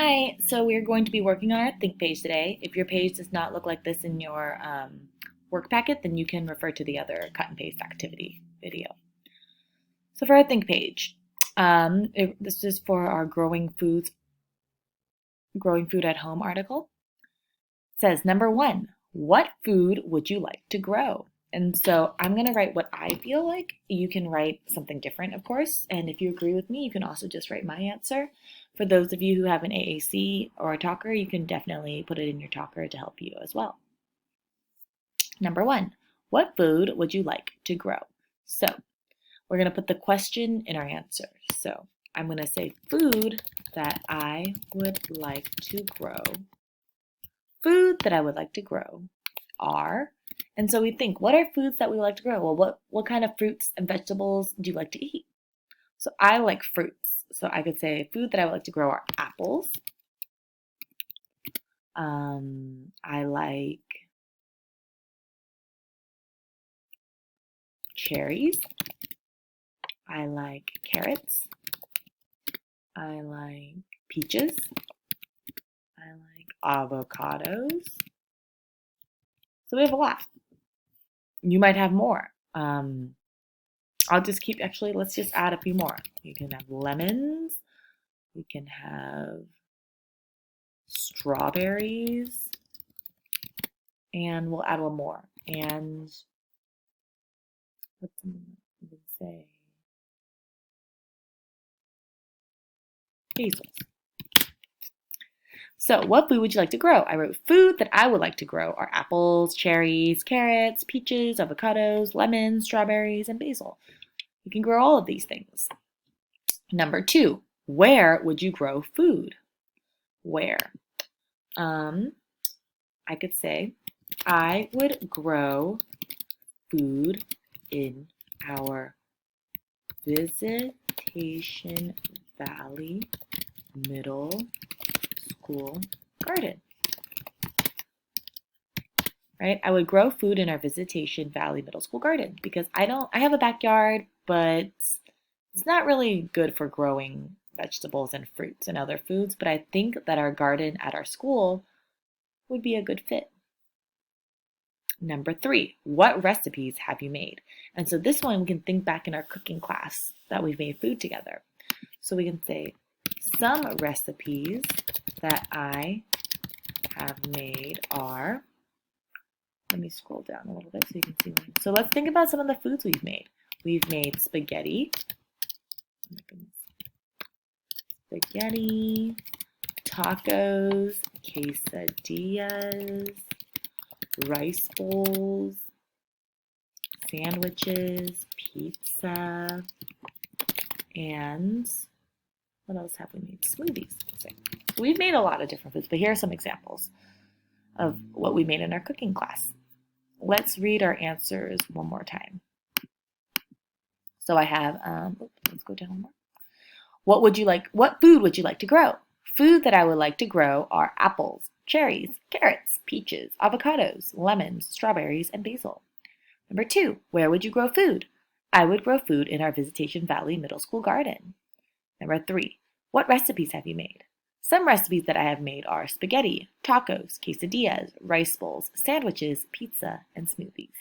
Hi, so we're going to be working on our think page today. If your page does not look like this in your work packet, then you can refer to the other cut and paste activity video. So for our think page, this is for our growing food at home article. It says number 1, what food would you like to grow? And so I'm going to write what I feel like. You can write something different, of course. And if you agree with me, you can also just write my answer. For those of you who have an AAC or a talker, you can definitely put it in your talker to help you as well. Number 1, what food would you like to grow? So we're going to put the question in our answer. So I'm going to say food that I would like to grow. Food that I would like to grow are, and so we think, what are foods that we like to grow? Well, what kind of fruits and vegetables do you like to eat? So I like fruits. So I could say food that I would like to grow are apples. I like cherries. I like carrots. I like peaches. I like avocados. So we have a lot. You might have more. I'll just keep, actually, let's just add a few more. You can have lemons. We can have strawberries. And we'll add one more. And what's even say? Basils. So what food would you like to grow? I wrote food that I would like to grow are apples, cherries, carrots, peaches, avocados, lemons, strawberries, and basil. You can grow all of these things. Number 2, where would you grow food? Where? I could say I would grow food in our Visitation Valley Middle School garden. Right? I would grow food in our Visitation Valley Middle School garden because I have a backyard, but it's not really good for growing vegetables and fruits and other foods, but I think that our garden at our school would be a good fit. Number 3, what recipes have you made? And so this one we can think back in our cooking class that we've made food together. So we can say some recipes that I have made are, let me scroll down a little bit so you can see one. So let's think about some of the foods we've made. We've made spaghetti, tacos, quesadillas, rice bowls, sandwiches, pizza, and what else have we made? Smoothies. So we've made a lot of different foods, but here are some examples of what we made in our cooking class. Let's read our answers one more time. So I have, let's go down one more. What food would you like to grow? Food that I would like to grow are apples, cherries, carrots, peaches, avocados, lemons, strawberries, and basil. Number 2, where would you grow food? I would grow food in our Visitation Valley Middle School garden. Number 3, what recipes have you made? Some recipes that I have made are spaghetti, tacos, quesadillas, rice bowls, sandwiches, pizza, and smoothies.